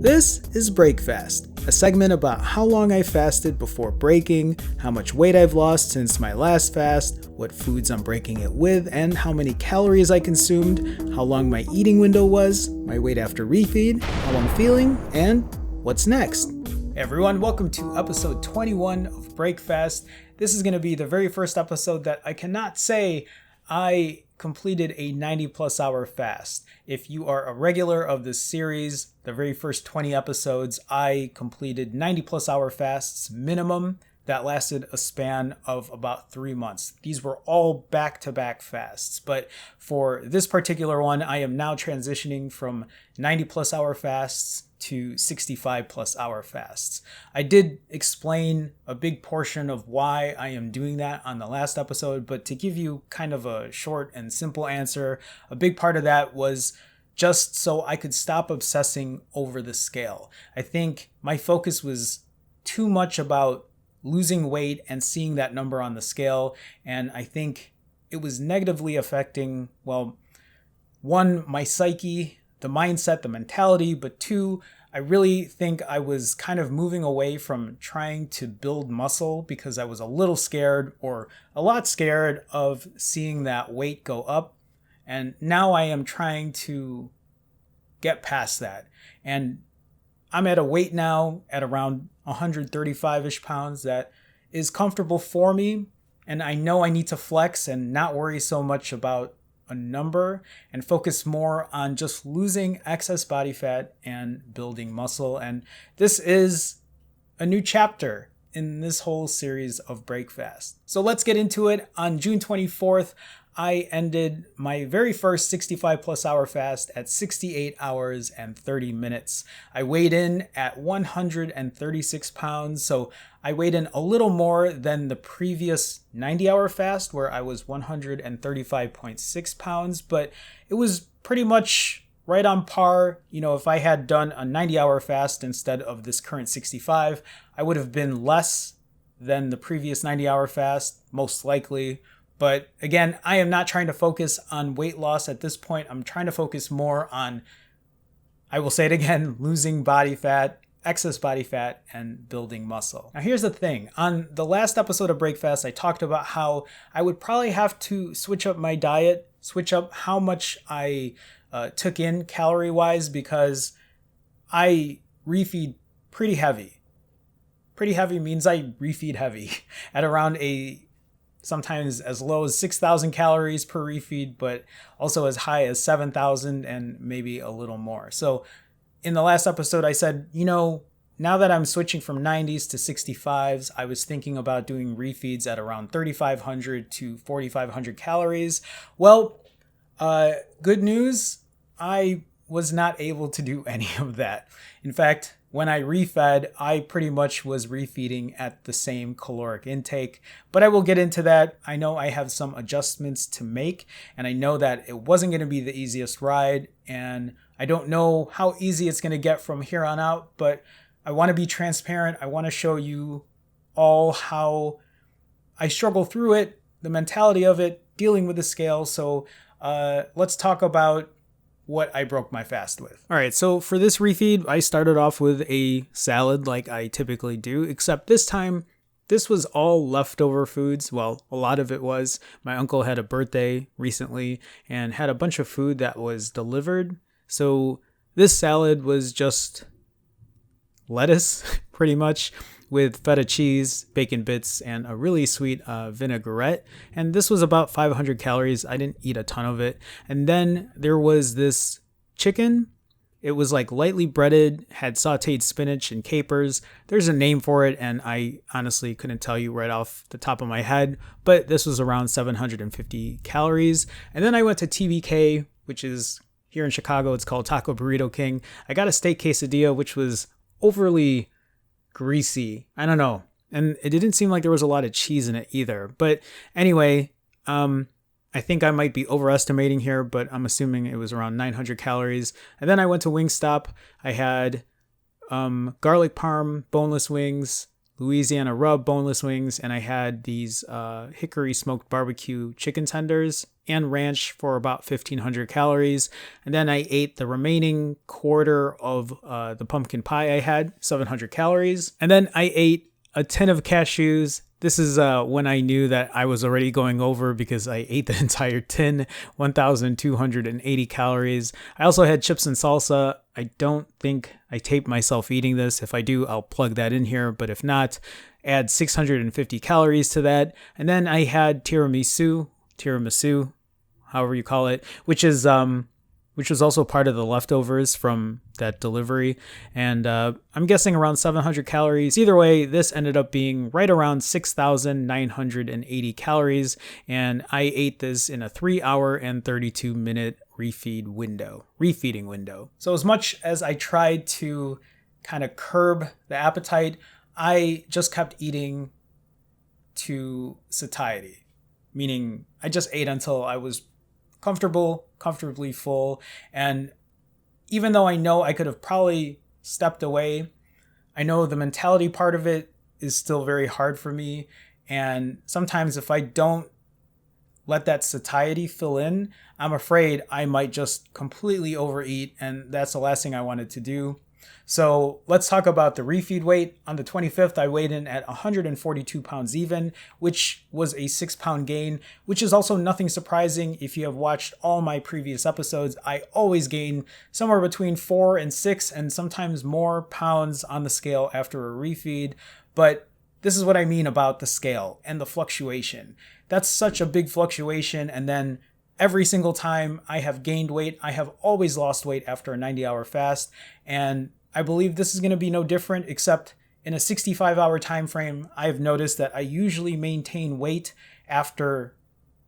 This is Break Fast, a segment about how long I fasted before breaking, how much weight I've lost since my last fast, what foods I'm breaking it with, and how many calories I consumed, how long my eating window was, my weight after refeed, how I'm feeling, and what's next. Hey everyone, welcome to episode 21 of Break Fast. This is going to be the very first episode that I cannot say I completed a 90 plus hour fast. If you are a regular of this series, the very first 20 episodes, I completed 90 plus hour fasts minimum that lasted a span of about 3 months. These were all back-to-back fasts, but for this particular one, I am now transitioning from 90 plus hour fasts to 65 plus hour fasts. I did explain a big portion of why I am doing that on the last episode, but to give you kind of a short and simple answer, a big part of that was just so I could stop obsessing over the scale. I think my focus was too much about losing weight and seeing that number on the scale, and I think it was negatively affecting, well, one, my psyche, the mindset, the mentality, but two, I really think I was kind of moving away from trying to build muscle because I was a little scared or a lot scared of seeing that weight go up. And now I am trying to get past that. And I'm at a weight now at around 135-ish pounds that is comfortable for me. And I know I need to flex and not worry so much about a number and focus more on just losing excess body fat and building muscle. And this is a new chapter in this whole series of Break Fast. So let's get into it. On June 24th, I ended my very first 65 plus hour fast at 68 hours and 30 minutes. I weighed in at 136 pounds. So I weighed in a little more than the previous 90 hour fast where I was 135.6 pounds, but it was pretty much right on par. You know, if I had done a 90 hour fast instead of this current 65, I would have been less than the previous 90 hour fast, most likely. But again, I am not trying to focus on weight loss at this point. I'm trying to focus more on, I will say it again, losing body fat, excess body fat, and building muscle. Now here's the thing. On the last episode of Break Fast, I talked about how I would probably have to switch up my diet, switch up how much I took in calorie-wise because I refeed pretty heavy. Pretty heavy means I refeed heavy at around sometimes as low as 6,000 calories per refeed, but also as high as 7,000 and maybe a little more. So in the last episode, I said, you know, now that I'm switching from 90s to 65s, I was thinking about doing refeeds at around 3,500 to 4,500 calories. Well, good news, I was not able to do any of that. In fact, when I refed, I pretty much was refeeding at the same caloric intake, but I will get into that. I know I have some adjustments to make, and I know that it wasn't going to be the easiest ride, and I don't know how easy it's going to get from here on out, but I want to be transparent. I want to show you all how I struggle through it, the mentality of it, dealing with the scale. So let's talk about what I broke my fast with. All right, so for this refeed, I started off with a salad like I typically do, except this time, this was all leftover foods. Well, a lot of it was. My uncle had a birthday recently and had a bunch of food that was delivered. So this salad was just lettuce, pretty much, with feta cheese, bacon bits, and a really sweet vinaigrette. And this was about 500 calories. I didn't eat a ton of it. And then there was this chicken. It was like lightly breaded, had sauteed spinach and capers. There's a name for it, and I honestly couldn't tell you right off the top of my head, but this was around 750 calories. And then I went to TBK, which is here in Chicago. It's called Taco Burrito King. I got a steak quesadilla, which was overly greasy. I don't know. And it didn't seem like there was a lot of cheese in it either. But anyway, I think I might be overestimating here, but I'm assuming it was around 900 calories. And then I went to Wingstop. I had garlic parm, boneless wings, Louisiana rub boneless wings, and I had these hickory smoked barbecue chicken tenders and ranch for about 1,500 calories. And then I ate the remaining quarter of the pumpkin pie I had, 700 calories. And then I ate a tin of cashews. This is when I knew that I was already going over because I ate the entire tin, 1,280 calories. I also had chips and salsa. I don't think I taped myself eating this. If I do, I'll plug that in here. But if not, add 650 calories to that. And then I had tiramisu, however you call it, which was also part of the leftovers from that delivery. And I'm guessing around 700 calories. Either way, this ended up being right around 6,980 calories. And I ate this in a 3-hour and 32-minute refeeding window. So as much as I tried to kind of curb the appetite, I just kept eating to satiety, meaning I just ate until I was comfortably full. And even though I know I could have probably stepped away, I know the mentality part of it is still very hard for me. And sometimes if I don't let that satiety fill in, I'm afraid I might just completely overeat. And that's the last thing I wanted to do. So let's talk about the refeed weight. On the 25th, I weighed in at 142 pounds even, which was a 6-pound gain, which is also nothing surprising. If you have watched all my previous episodes, I always gain somewhere between 4 and 6 and sometimes more pounds on the scale after a refeed. But this is what I mean about the scale and the fluctuation. That's such a big fluctuation. And then every single time I have gained weight, I have always lost weight after a 90-hour fast. And I believe this is going to be no different, except in a 65-hour time frame, I've noticed that I usually maintain weight after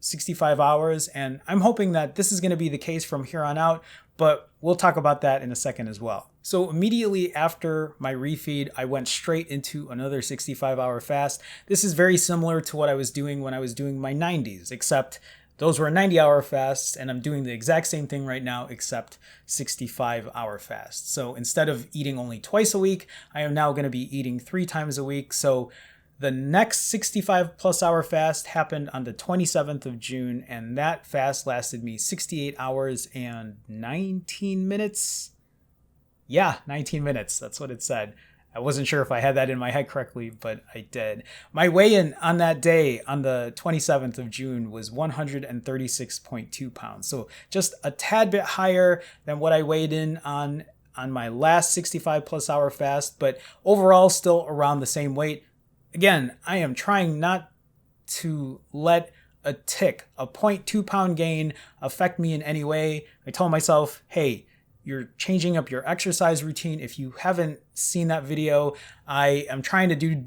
65 hours. And I'm hoping that this is going to be the case from here on out, but we'll talk about that in a second as well. So immediately after my refeed, I went straight into another 65-hour fast. This is very similar to what I was doing when I was doing my 90s, except those were 90-hour fasts, and I'm doing the exact same thing right now, except 65-hour fasts. So instead of eating only twice a week, I am now going to be eating 3 times a week. So the next 65-plus-hour fast happened on the 27th of June, and that fast lasted me 68 hours and 19 minutes. Yeah, 19 minutes. That's what it said. I wasn't sure if I had that in my head correctly, but I did. My weigh-in on that day, on the 27th of June, was 136.2 pounds. So just a tad bit higher than what I weighed in on my last 65-plus-hour fast, but overall still around the same weight. Again, I am trying not to let a 0.2 pound gain affect me in any way. I told myself, hey, you're changing up your exercise routine. If you haven't seen that video, I am trying to do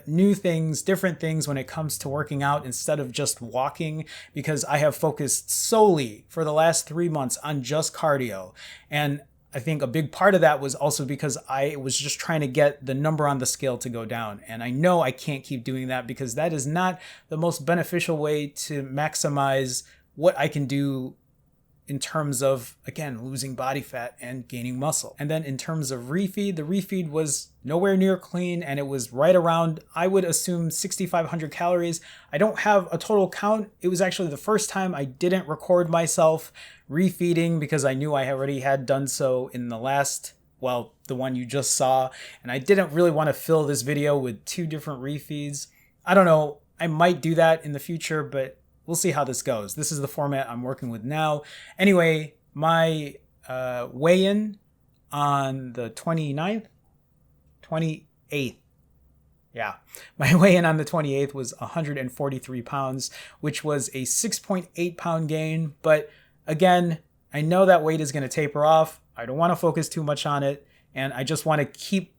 new things, different things when it comes to working out instead of just walking, because I have focused solely for the last 3 months on just cardio. And I think a big part of that was also because I was just trying to get the number on the scale to go down. And I know I can't keep doing that because that is not the most beneficial way to maximize what I can do in terms of, again, losing body fat and gaining muscle. And then in terms of refeed, the refeed was nowhere near clean, and it was right around, I would assume, 6,500 calories. I don't have a total count. It was actually the first time I didn't record myself refeeding because I knew I already had done so in the last, well, the one you just saw. And I didn't really want to fill this video with 2 different refeeds. I don't know. I might do that in the future, but we'll see how this goes. This is the format I'm working with now. Anyway, my weigh-in on the 28th. Yeah, my weigh-in on the 28th was 143 pounds, which was a 6.8 pound gain. But again, I know that weight is going to taper off. I don't want to focus too much on it. And I just want to keep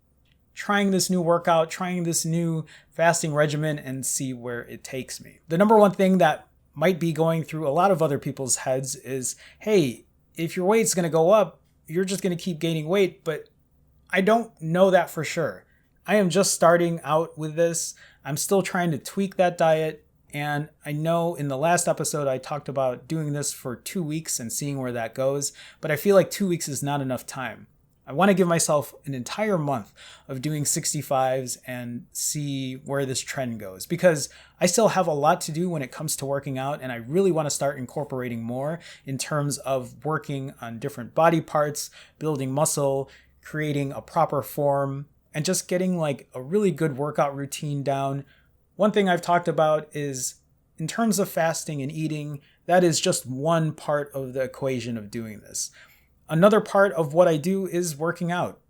trying this new workout, trying this new fasting regimen, and see where it takes me. The number one thing that might be going through a lot of other people's heads is, hey, if your weight's going to go up, you're just going to keep gaining weight. But I don't know that for sure. I am just starting out with this. I'm still trying to tweak that diet. And I know in the last episode, I talked about doing this for 2 weeks and seeing where that goes. But I feel like 2 weeks is not enough time. I want to give myself an entire month of doing 65s and see where this trend goes, because I still have a lot to do when it comes to working out, and I really want to start incorporating more in terms of working on different body parts, building muscle, creating a proper form, and just getting like a really good workout routine down. One thing I've talked about is in terms of fasting and eating, that is just one part of the equation of doing this. Another part of what I do is working out.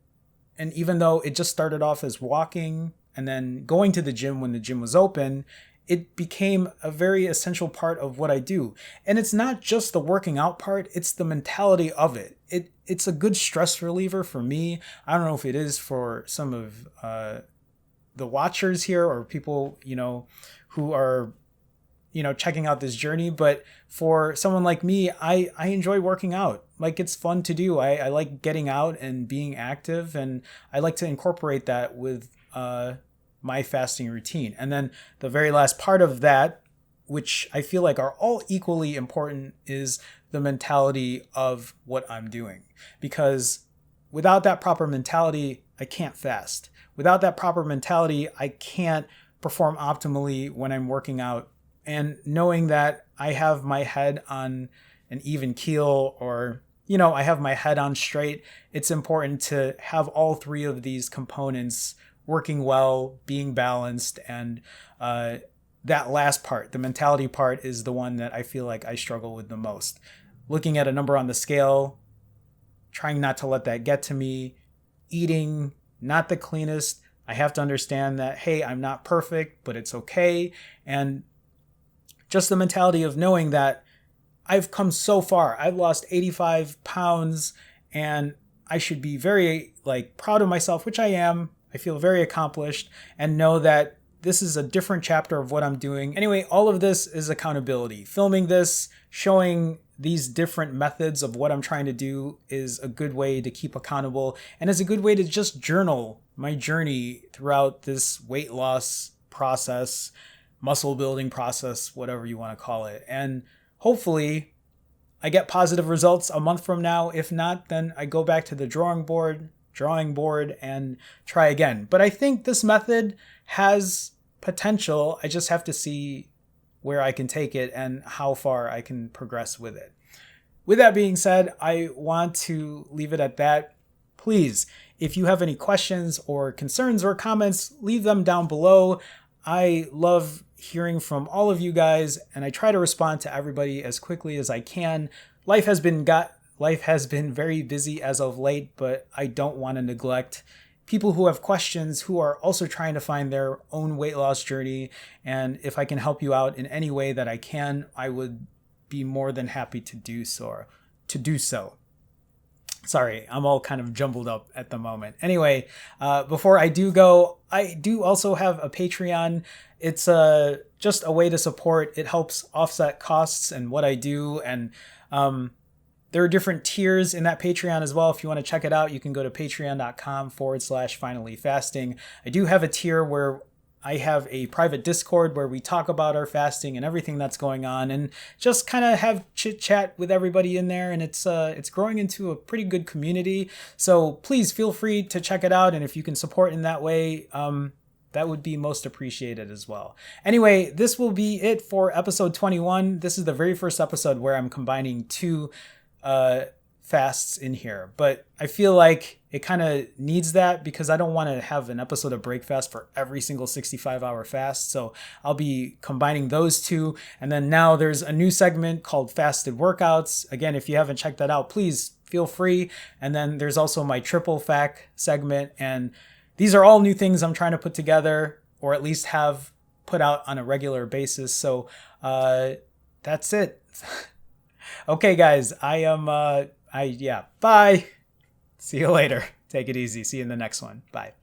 And even though it just started off as walking and then going to the gym when the gym was open, it became a very essential part of what I do. And it's not just the working out part, it's the mentality of it. It's a good stress reliever for me. I don't know if it is for some of the watchers here or people, who are checking out this journey. But for someone like me, I enjoy working out. Like, it's fun to do. I like getting out and being active, and I like to incorporate that with my fasting routine. And then the very last part of that, which I feel like are all equally important, is the mentality of what I'm doing. Because without that proper mentality, I can't fast. Without that proper mentality, I can't perform optimally when I'm working out. And knowing that I have my head on an even keel, or, I have my head on straight, it's important to have all three of these components working well, being balanced. And that last part, the mentality part, is the one that I feel like I struggle with the most. Looking at a number on the scale, trying not to let that get to me, eating not the cleanest. I have to understand that, hey, I'm not perfect, but it's okay. And just the mentality of knowing that I've come so far. I've lost 85 pounds and I should be very proud of myself, which I am. I feel very accomplished, and know that this is a different chapter of what I'm doing. Anyway, all of this is accountability. Filming this, showing these different methods of what I'm trying to do, is a good way to keep accountable, and is a good way to just journal my journey throughout this weight loss process, muscle building process, whatever you want to call it. And hopefully I get positive results a month from now. If not, then I go back to the drawing board and try again. But I think this method has potential. I just have to see where I can take it and how far I can progress with it. With that being said, I want to leave it at that. Please, if you have any questions or concerns or comments, leave them down below. I love hearing from all of you guys, and I try to respond to everybody as quickly as I can. Life has been very busy as of late, but I don't want to neglect people who have questions, who are also trying to find their own weight loss journey. And if I can help you out in any way that I can, I would be more than happy to do so. Sorry, I'm all kind of jumbled up at the moment. Anyway, before I do go, I do also have a Patreon. It's just a way to support. It helps offset costs and what I do. And there are different tiers in that Patreon as well. If you want to check it out, you can go to patreon.com/finallyfasting. I do have a tier where I have a private Discord where we talk about our fasting and everything that's going on, and just kind of have chit chat with everybody in there. And it's growing into a pretty good community. So please feel free to check it out. And if you can support in that way, that would be most appreciated as well. Anyway, this will be it for episode 21. This is the very first episode where I'm combining two fasts in here, but I feel like it kind of needs that because I don't want to have an episode of Breakfast for every single 65-hour fast. So I'll be combining those two. And then now there's a new segment called Fasted Workouts. Again, if you haven't checked that out, please feel free. And then there's also my triple fact segment. And these are all new things I'm trying to put together, or at least have put out on a regular basis. So that's it. Okay, guys, bye. See you later. Take it easy. See you in the next one. Bye.